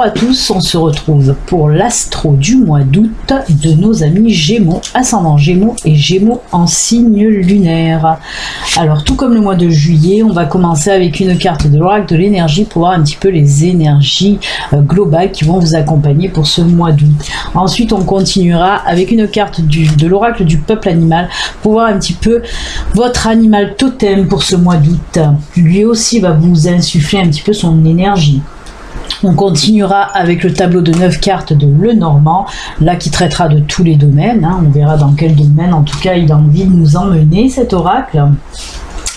à tous, on se retrouve pour l'astro du mois d'août de nos amis Gémeaux, ascendant Gémeaux et Gémeaux en signe lunaire. Alors tout comme le mois de juillet, on va commencer avec une carte de l'oracle de l'énergie pour voir un petit peu les énergies globales qui vont vous accompagner pour ce mois d'août. Ensuite on continuera avec une carte de l'oracle du peuple animal pour voir un petit peu votre animal totem pour ce mois d'août. Lui aussi va vous insuffler un petit peu son énergie. On continuera avec le tableau de 9 cartes de Lenormand, là qui traitera de tous les domaines, hein. On verra dans quel domaine, en tout cas il a envie de nous emmener cet oracle.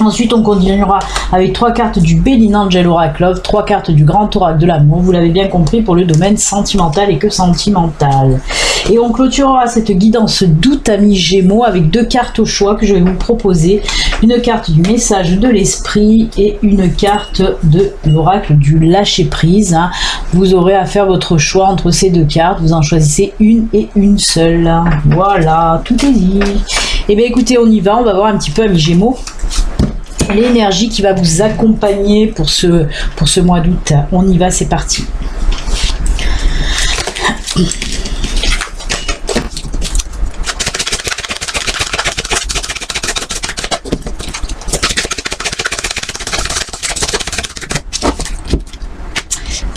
Ensuite, on continuera avec 3 cartes du Béline Angel Oracle Love, 3 cartes du Grand Oracle de l'amour, vous l'avez bien compris, pour le domaine sentimental et que sentimental. Et on clôturera cette guidance d'août amis Gémeaux avec 2 cartes au choix que je vais vous proposer. Une carte du message de l'esprit et une carte de l'oracle du lâcher prise. Vous aurez à faire votre choix entre ces 2 cartes. Vous en choisissez une et une seule. Voilà, tout est dit. Et bien écoutez, on y va, on va voir un petit peu amis Gémeaux l'énergie qui va vous accompagner pour ce mois d'août. On y va, c'est parti.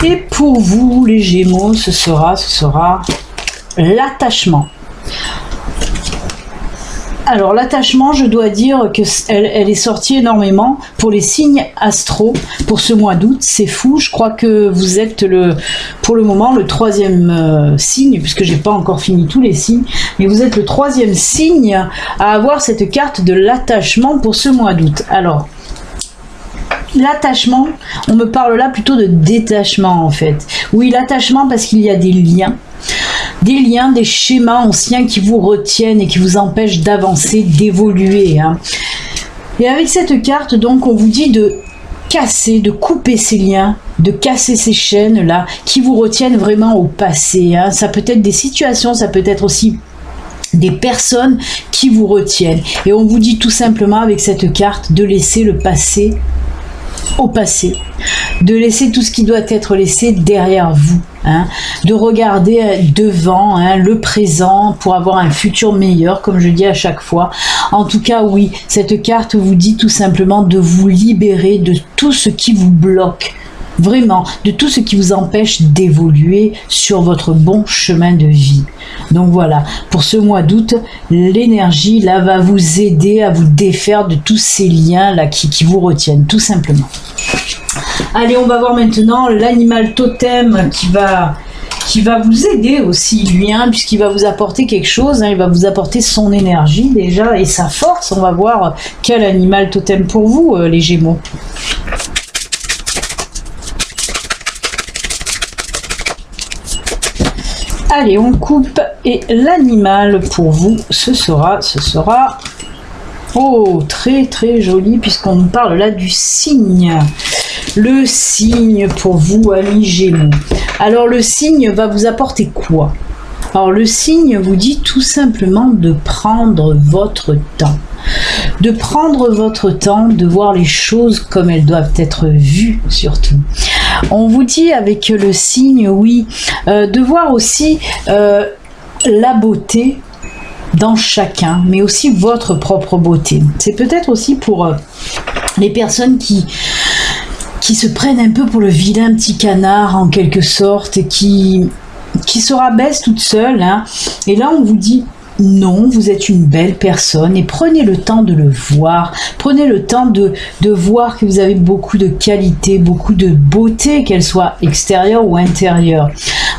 Et pour vous les Gémeaux, ce sera l'attachement. Alors l'attachement, je dois dire que elle est sortie énormément pour les signes astro pour ce mois d'août. C'est fou, je crois que vous êtes pour le moment le 3e signe, puisque j'ai pas encore fini tous les signes, mais vous êtes le 3e signe à avoir cette carte de l'attachement pour ce mois d'août. Alors l'attachement, on me parle là plutôt de détachement en fait. Oui, l'attachement parce qu'il y a des liens, des schémas anciens qui vous retiennent et qui vous empêchent d'avancer, d'évoluer. Et avec cette carte, donc, on vous dit de casser, de couper ces liens, de casser ces chaînes-là qui vous retiennent vraiment au passé. Ça peut être des situations, ça peut être aussi des personnes qui vous retiennent. Et on vous dit tout simplement avec cette carte de laisser le passé au passé, de laisser tout ce qui doit être laissé derrière vous, de regarder devant le présent pour avoir un futur meilleur, comme je dis à chaque fois. En tout cas, oui, cette carte vous dit tout simplement de vous libérer de tout ce qui vous bloque, vraiment, de tout ce qui vous empêche d'évoluer sur votre bon chemin de vie. Donc voilà, pour ce mois d'août, l'énergie là va vous aider à vous défaire de tous ces liens là qui vous retiennent, tout simplement. Allez, on va voir maintenant l'animal totem qui va vous aider aussi, lui, puisqu'il va vous apporter quelque chose, il va vous apporter son énergie déjà et sa force. On va voir quel animal totem pour vous, les Gémeaux. Allez, on coupe et l'animal pour vous, ce sera oh, très très joli puisqu'on nous parle là du cygne. Le cygne pour vous, amis Gémeaux. Alors le cygne va vous apporter quoi? Alors le cygne vous dit tout simplement de prendre votre temps. De prendre votre temps, de voir les choses comme elles doivent être vues surtout. On vous dit avec le cygne, oui, de voir aussi la beauté dans chacun, mais aussi votre propre beauté. C'est peut-être aussi pour les personnes qui se prennent un peu pour le vilain petit canard en quelque sorte, et qui se rabaissent toutes seules. Et là on vous dit non, vous êtes une belle personne et prenez le temps de le voir. Prenez le temps de voir que vous avez beaucoup de qualité, beaucoup de beauté, qu'elle soit extérieure ou intérieure.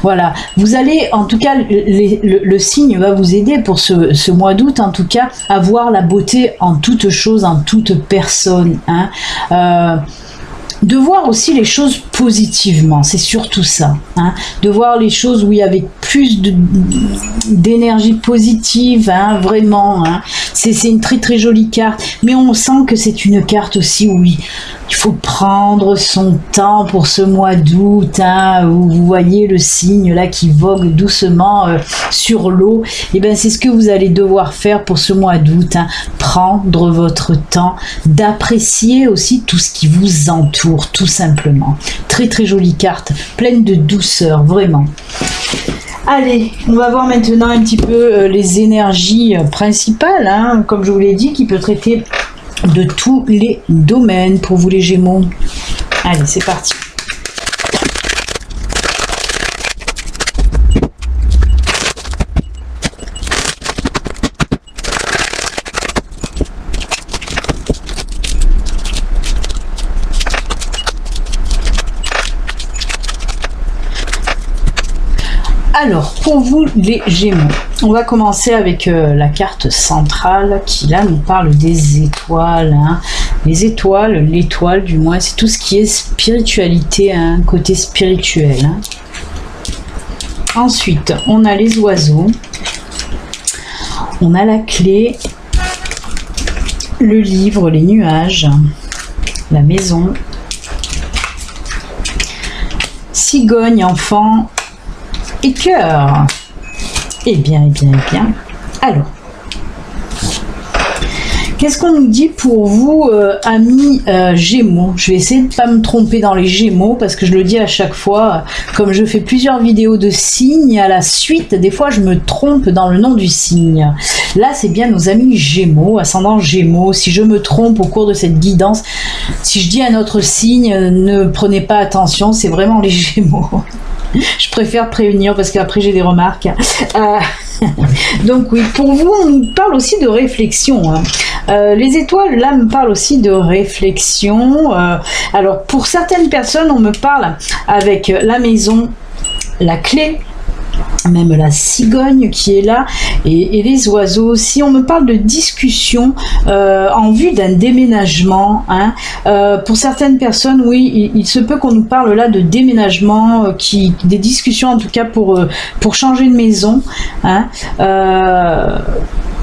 Voilà, vous allez, en tout cas, le signe va vous aider pour ce mois d'août, en tout cas, à voir la beauté en toute chose, en toute personne. De voir aussi les choses positivement, c'est surtout ça, de voir les choses, oui, avec plus d'énergie positive, vraiment, c'est une très très jolie carte, mais on sent que c'est une carte aussi où il faut prendre son temps pour ce mois d'août, hein, où vous voyez le signe là qui vogue doucement sur l'eau. Et bien c'est ce que vous allez devoir faire pour ce mois d'août, hein, prendre votre temps d'apprécier aussi tout ce qui vous entoure, tout simplement. Très très jolie carte, pleine de douceur, vraiment. Allez, on va voir maintenant un petit peu les énergies principales, hein, comme je vous l'ai dit, qui peut traiter de tous les domaines pour vous les Gémeaux. Allez, c'est parti. Alors, pour vous les Gémeaux, on va commencer avec la carte centrale qui là nous parle des étoiles. Hein. Les étoiles, l'étoile du moins, c'est tout ce qui est spiritualité, hein, côté spirituel. Hein. Ensuite, on a les oiseaux, on a la clé, le livre, les nuages, la maison, cigogne, enfant, et cœur. Eh bien, eh bien, eh bien. Alors, qu'est-ce qu'on nous dit pour vous, amis Gémeaux? Je vais essayer de ne pas me tromper dans les Gémeaux, parce que je le dis à chaque fois, comme je fais plusieurs vidéos de signes à la suite, des fois je me trompe dans le nom du signe. Là, c'est bien nos amis Gémeaux, ascendant Gémeaux. Si je me trompe au cours de cette guidance, si je dis un autre signe, ne prenez pas attention, c'est vraiment les Gémeaux. Je préfère prévenir parce qu'après j'ai des remarques. Donc oui, pour vous, on nous parle aussi de réflexion. Hein. Les étoiles, là, me parlent aussi de réflexion. Alors, pour certaines personnes, on me parle avec la maison, la clé, même la cigogne qui est là, et les oiseaux aussi. On me parle de discussion en vue d'un déménagement. Hein. Pour certaines personnes, oui, il se peut qu'on nous parle là de déménagement, des discussions en tout cas pour changer de maison. Hein.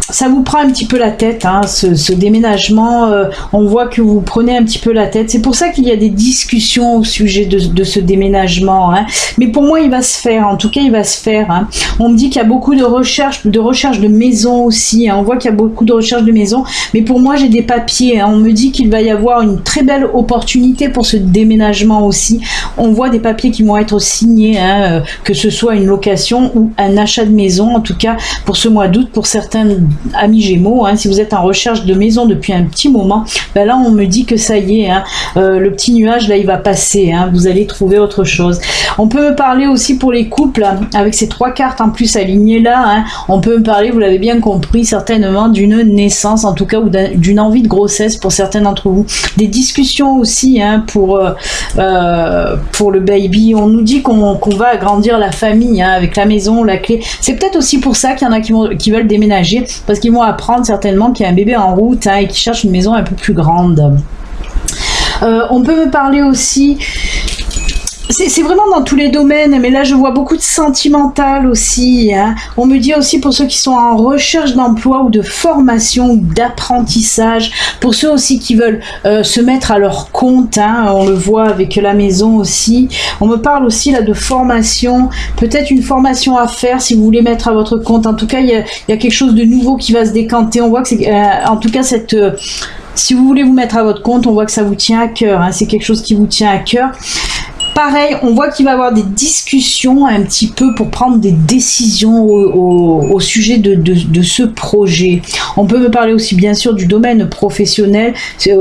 Ça vous prend un petit peu la tête, hein, ce déménagement, on voit que vous prenez un petit peu la tête. C'est pour ça qu'il y a des discussions au sujet de ce déménagement. Hein. Mais pour moi, il va se faire, en tout cas, il va se faire. Hein. On me dit qu'il y a beaucoup de recherches de maisons aussi. Hein. On voit qu'il y a beaucoup de recherches de maisons. Mais pour moi, j'ai des papiers. Hein. On me dit qu'il va y avoir une très belle opportunité pour ce déménagement aussi. On voit des papiers qui vont être signés, hein, que ce soit une location ou un achat de maison. En tout cas, pour ce mois d'août, pour certaines amis Gémeaux, hein, si vous êtes en recherche de maison depuis un petit moment, ben là on me dit que ça y est, hein, le petit nuage là il va passer, hein, vous allez trouver autre chose. On peut me parler aussi pour les couples, hein, avec ces 3 cartes en plus alignées là, hein, on peut me parler, vous l'avez bien compris, certainement d'une naissance en tout cas, ou d'une envie de grossesse pour certains d'entre vous, des discussions aussi, hein, pour le baby. On nous dit qu'on va agrandir la famille, hein, avec la maison, la clé. C'est peut-être aussi pour ça qu'il y en a qui veulent déménager, parce qu'ils vont apprendre certainement qu'il y a un bébé en route, hein, et qui cherche une maison un peu plus grande. On peut me parler aussi, c'est vraiment dans tous les domaines, mais là je vois beaucoup de sentimental aussi. Hein. On me dit aussi pour ceux qui sont en recherche d'emploi ou de formation ou d'apprentissage, pour ceux aussi qui veulent se mettre à leur compte, hein, on le voit avec la maison aussi. On me parle aussi là de formation, peut-être une formation à faire si vous voulez mettre à votre compte. En tout cas, il y a quelque chose de nouveau qui va se décanter. On voit que c'est, en tout cas, si vous voulez vous mettre à votre compte, on voit que ça vous tient à cœur. Hein, c'est quelque chose qui vous tient à cœur. Pareil, on voit qu'il va y avoir des discussions un petit peu pour prendre des décisions au sujet de ce projet. On peut me parler aussi bien sûr du domaine professionnel,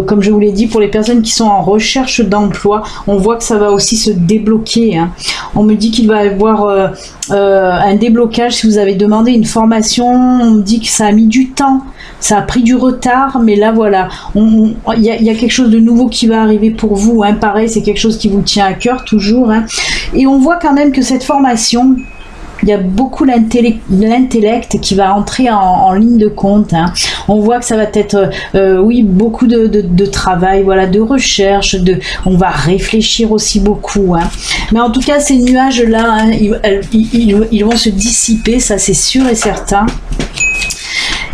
comme je vous l'ai dit, pour les personnes qui sont en recherche d'emploi, on voit que ça va aussi se débloquer. Hein. On me dit qu'il va y avoir un déblocage si vous avez demandé une formation, on me dit que ça a mis du temps. Ça a pris du retard, mais là voilà, il y a quelque chose de nouveau qui va arriver pour vous. Hein. Pareil, c'est quelque chose qui vous tient à cœur toujours. Hein. Et on voit quand même que cette formation, il y a beaucoup l'intellect qui va entrer en ligne de compte. Hein. On voit que ça va être, oui, beaucoup de travail, voilà, de recherche, on va réfléchir aussi beaucoup. Hein. Mais en tout cas, ces nuages-là, hein, ils vont se dissiper, ça c'est sûr et certain.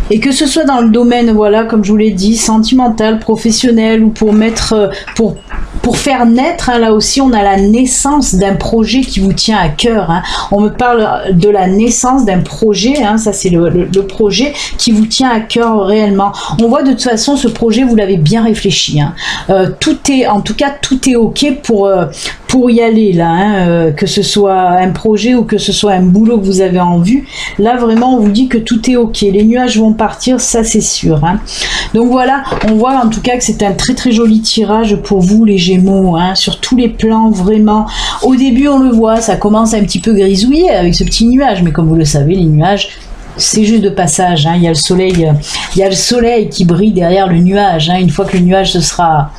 Et que ce soit dans le domaine, voilà, comme je vous l'ai dit, sentimental, professionnel, ou pour mettre, pour faire naître, hein, là aussi on a la naissance d'un projet qui vous tient à cœur. Hein. On me parle de la naissance d'un projet, hein, ça c'est le projet qui vous tient à cœur réellement. On voit de toute façon ce projet, vous l'avez bien réfléchi. Hein. Tout est, en tout cas, tout est ok pour y aller là, hein, que ce soit un projet ou que ce soit un boulot que vous avez en vue. Là vraiment on vous dit que tout est ok, les nuages vont partir, ça c'est sûr. Hein. Donc voilà, on voit en tout cas que c'est un très très joli tirage pour vous les Gémeaux, hein, sur tous les plans vraiment. Au début on le voit, ça commence un petit peu grisouiller avec ce petit nuage, mais comme vous le savez, les nuages c'est juste de passage. Hein. Il y a le soleil qui brille derrière le nuage. Hein. Une fois que le nuage se sera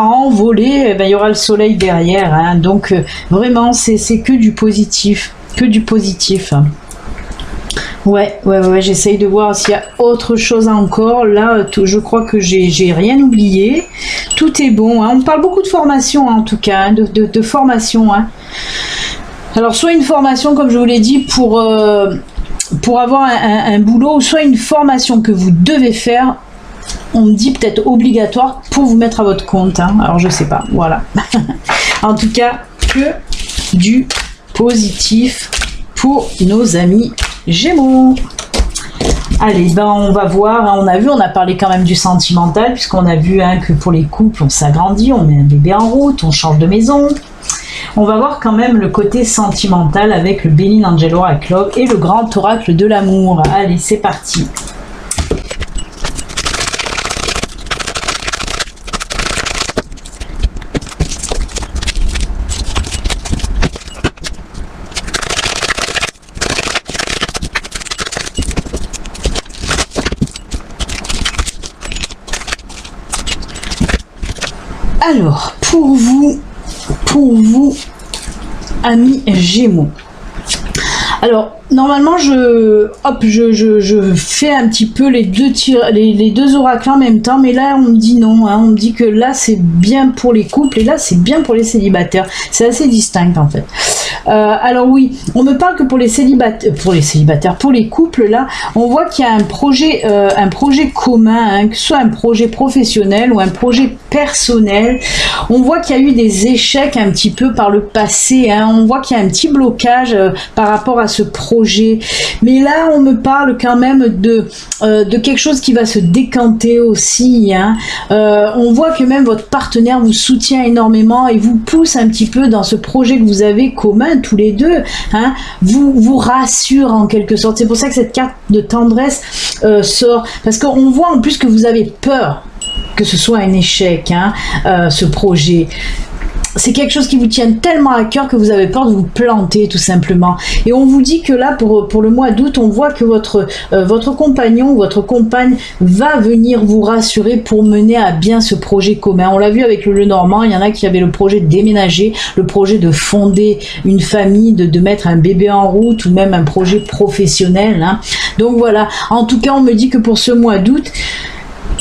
envolé, eh ben, il y aura le soleil derrière. Hein. Donc vraiment, c'est que du positif, que du positif. Ouais, j'essaye de voir s'il y a autre chose encore. Là, je crois que j'ai rien oublié. Tout est bon. Hein. On parle beaucoup de formation, hein, en tout cas, hein, de formation. Hein. Alors, soit une formation, comme je vous l'ai dit, pour avoir un boulot, ou soit une formation que vous devez faire, on me dit peut-être obligatoire pour vous mettre à votre compte. Hein. Alors je sais pas, voilà. En tout cas, que du positif pour nos amis Gémeaux. Allez, ben on va voir, hein. On a parlé quand même du sentimental, puisqu'on a vu, hein, que pour les couples, on s'agrandit, on met un bébé en route, on change de maison. On va voir quand même le côté sentimental avec le Bénin Angel Oracle et le grand oracle de l'amour. Allez, c'est parti. Alors, pour vous, amis Gémeaux. Alors, normalement, je fais un petit peu les deux oracles en même temps, mais là, on me dit non. Hein, on me dit que là, c'est bien pour les couples et là, c'est bien pour les célibataires. C'est assez distinct, en fait. Alors oui, on me parle que pour les célibataires, pour les couples, là, on voit qu'il y a un projet commun, hein, que ce soit un projet professionnel ou un projet personnel. On voit qu'il y a eu des échecs un petit peu par le passé. Hein, on voit qu'il y a un petit blocage par rapport à ce projet. Mais là, on me parle quand même de quelque chose qui va se décanter aussi. Hein. On voit que même votre partenaire vous soutient énormément et vous pousse un petit peu dans ce projet que vous avez commun tous les deux, hein, vous rassure en quelque sorte. C'est pour ça que cette carte de tendresse sort, parce qu'on voit en plus que vous avez peur que ce soit un échec, hein, ce projet. C'est quelque chose qui vous tient tellement à cœur que vous avez peur de vous planter tout simplement. Et on vous dit que là, pour le mois d'août, on voit que votre compagnon ou votre compagne va venir vous rassurer pour mener à bien ce projet commun. On l'a vu avec le Lenormand, il y en a qui avaient le projet de déménager, le projet de fonder une famille, de mettre un bébé en route ou même un projet professionnel. Hein. Donc voilà, en tout cas, on me dit que pour ce mois d'août,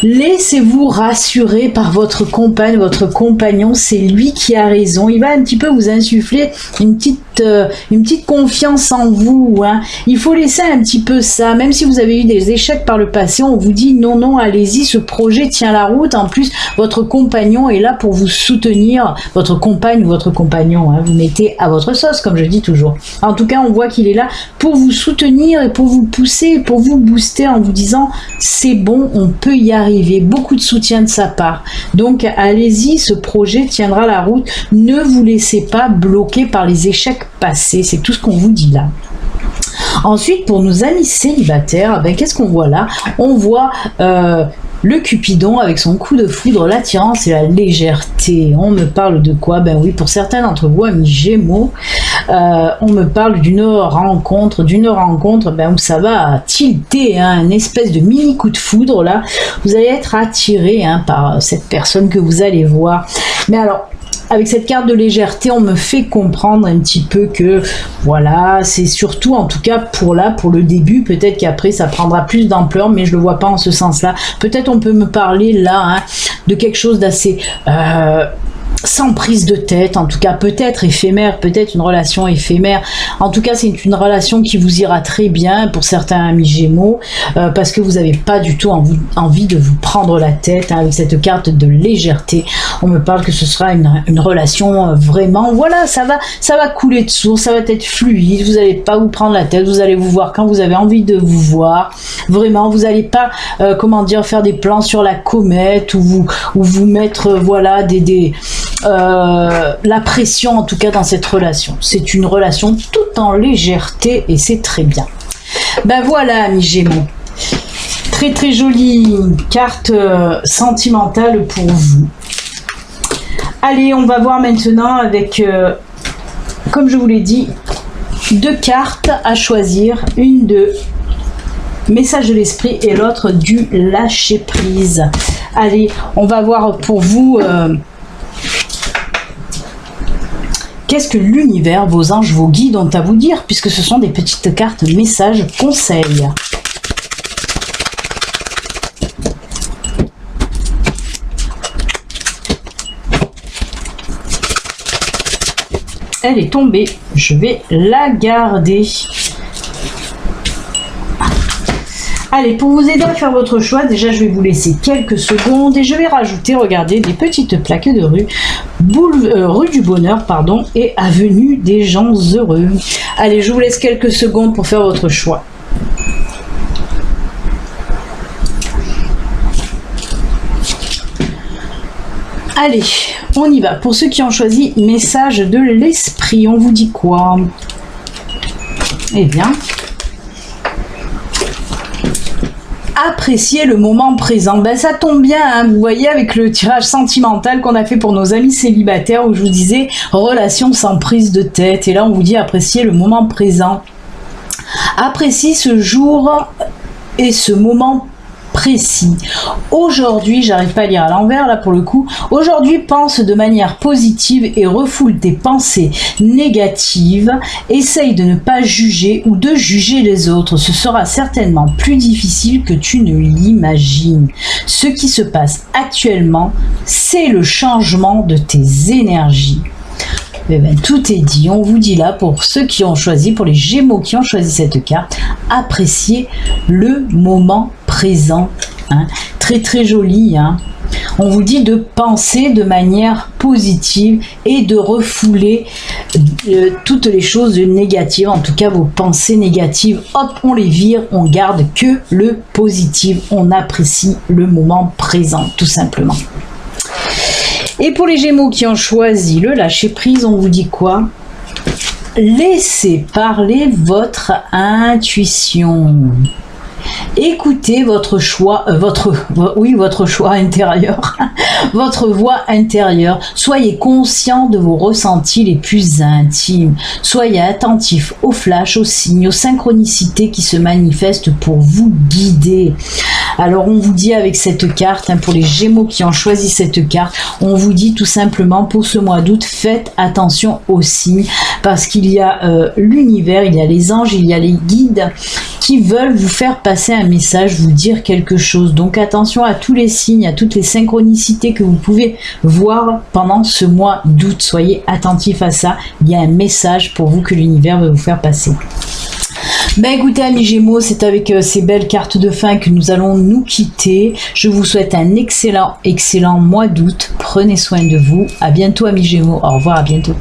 laissez-vous rassurer par votre compagne, votre compagnon, c'est lui qui a raison. Il va un petit peu vous insuffler une petite confiance en vous. Hein. Il faut laisser un petit peu ça, même si vous avez eu des échecs par le passé, on vous dit non, allez-y, ce projet tient la route. En plus, votre compagnon est là pour vous soutenir, votre compagne ou votre compagnon. Hein. Vous mettez à votre sauce, comme je dis toujours. En tout cas, on voit qu'il est là pour vous soutenir et pour vous pousser, pour vous booster en vous disant c'est bon, on peut y arriver. Beaucoup de soutien de sa part. Donc allez-y, ce projet tiendra la route. Ne vous laissez pas bloquer par les échecs passés. C'est tout ce qu'on vous dit là. Ensuite, pour nos amis célibataires, ben, qu'est-ce qu'on voit là? On voit le Cupidon avec son coup de foudre, l'attirance et la légèreté. On me parle de quoi? Ben oui, pour certains d'entre vous, amis Gémeaux, on me parle d'une rencontre ben, où ça va tilter, hein, une espèce de mini coup de foudre là. Vous allez être attiré, hein, par cette personne que vous allez voir. Mais alors, avec cette carte de légèreté, on me fait comprendre un petit peu que voilà, c'est surtout en tout cas pour le début, peut-être qu'après ça prendra plus d'ampleur, mais je le vois pas en ce sens-là. Peut-être on peut me parler là, hein, de quelque chose d'assez sans prise de tête, en tout cas peut-être éphémère, peut-être une relation éphémère. En tout cas, c'est une relation qui vous ira très bien pour certains amis Gémeaux, parce que vous n'avez pas du tout envie de vous prendre la tête, hein, avec cette carte de légèreté. On me parle que ce sera une relation vraiment, voilà, ça va couler de source, ça va être fluide, vous n'allez pas vous prendre la tête, vous allez vous voir quand vous avez envie de vous voir. Vraiment, vous n'allez pas, faire des plans sur la comète ou vous mettre, voilà, la pression en tout cas dans cette relation. C'est une relation tout en légèreté et c'est très bien. Ben voilà, amis Gémeaux. Très très jolie carte sentimentale pour vous. Allez, on va voir maintenant avec, comme je vous l'ai dit, 2 cartes à choisir. Une de message de l'esprit et l'autre du lâcher prise. Allez, on va voir pour vous qu'est-ce que l'univers, vos anges, vos guides ont à vous dire, puisque ce sont des petites cartes messages conseils. Elle est tombée, je vais la garder. Allez, pour vous aider à faire votre choix, déjà je vais vous laisser quelques secondes et je vais rajouter, regardez, des petites plaques de rue, rue du Bonheur, pardon, et avenue des gens heureux. Allez, je vous laisse quelques secondes pour faire votre choix. Allez, on y va. Pour ceux qui ont choisi message de l'esprit, on vous dit quoi? Eh bien, appréciez le moment présent. Ben, ça tombe bien, hein, vous voyez, avec le tirage sentimental qu'on a fait pour nos amis célibataires, où je vous disais relation sans prise de tête. Et là, on vous dit apprécier le moment présent. Appréciez ce jour et ce moment précis. Aujourd'hui, j'arrive pas à lire à l'envers là pour le coup. Aujourd'hui, pense de manière positive et refoule tes pensées négatives. Essaye de ne pas juger ou de juger les autres. Ce sera certainement plus difficile que tu ne l'imagines. Ce qui se passe actuellement, c'est le changement de tes énergies. Eh bien, tout est dit. On vous dit là, pour ceux qui ont choisi, pour les Gémeaux qui ont choisi cette carte, appréciez le moment présent. Hein. Très très joli. Hein. On vous dit de penser de manière positive et de refouler toutes les choses négatives, en tout cas vos pensées négatives. Hop, on les vire, on garde que le positif. On apprécie le moment présent, tout simplement. Et pour les Gémeaux qui ont choisi le lâcher prise, on vous dit quoi? Laissez parler votre intuition. Écoutez votre choix, votre choix intérieur, votre voix intérieure. Soyez conscient de vos ressentis les plus intimes. Soyez attentif aux flashs, aux signes, aux synchronicités qui se manifestent pour vous guider. Alors on vous dit avec cette carte, hein, pour les Gémeaux qui ont choisi cette carte, on vous dit tout simplement pour ce mois d'août, faites attention aux signes, parce qu'il y a l'univers, il y a les anges, il y a les guides qui veulent vous faire passer un message, vous dire quelque chose. Donc attention à tous les signes, à toutes les synchronicités que vous pouvez voir pendant ce mois d'août. Soyez attentifs à ça. Il y a un message pour vous que l'univers veut vous faire passer. Ben écoutez, amis Gémeaux, c'est avec ces belles cartes de fin que nous allons nous quitter. Je vous souhaite un excellent mois d'août. Prenez soin de vous. À bientôt, amis Gémeaux. Au revoir, à bientôt.